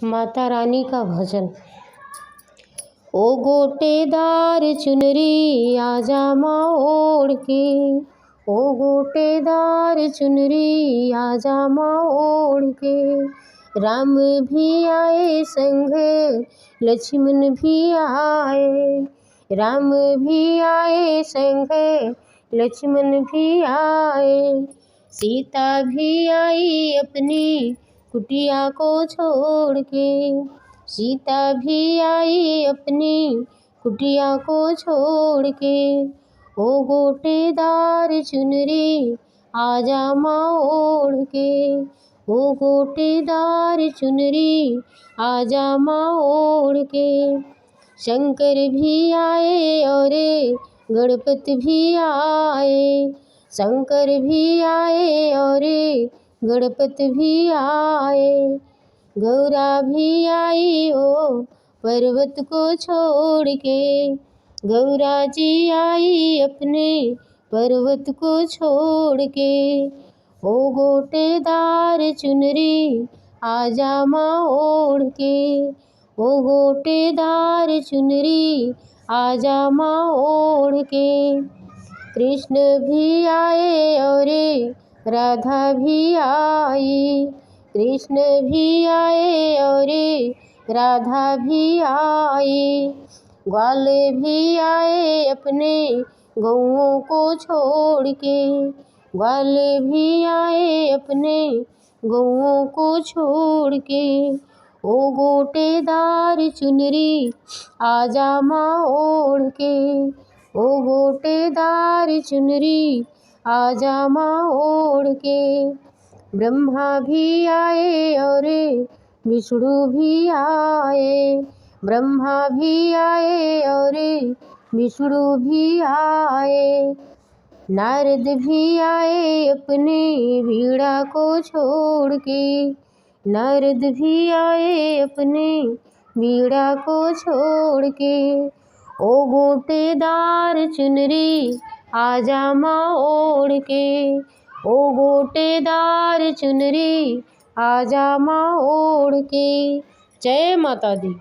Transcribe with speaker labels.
Speaker 1: माता रानी का भजन। ओ गोटेदार चुनरी आजा माँ ओढ़ के, ओ गोटेदार चुनरी आजा माँ ओढ़ के। राम भी आए संग लक्ष्मण भी आए, राम भी आए संग लक्ष्मण भी आए। सीता भी आई अपनी कुटिया को छोड़ के, सीता भी आई अपनी कुटिया को छोड़ के। ओ गोटेदार चुनरी आजा माँ ओढ़ के, ओ गोटेदार चुनरी आजा माँ ओढ़ के। शंकर भी आए और गणपति भी आए, शंकर भी आए और गणपति भी आए। गौरा भी आई ओ पर्वत को छोड़ के, गौरा जी आई अपने पर्वत को छोड़ के। ओ गोटेदार चुनरी आजा माँ ओढ़ के, ओ गोटेदार चुनरी आजा माँ ओढ़ के। कृष्ण भी आए और राधा भी आई, कृष्ण भी आए और राधा भी आई। ग्वाल भी आए अपने गौओं को छोड़ के, ग्वाल भी आए अपने गौओं को छोड़ के। ओ गोटेदार चुनरी आजा माँ ओढ़ के, ओ गोटेदार चुनरी आजा माँ ओढ़ के। ब्रह्मा भी आए और विष्णु भी आए, ब्रह्मा भी आए और विष्णु भी आए। नारद भी आए अपने वीणा को छोड़ के, नारद भी आए अपने वीणा को छोड़ के। ओ गोटेदार चुनरी आजा माँ ओढ़ के, ओ गोटेदार चुनरी आजा माँ ओढ़ के। जय माता दी।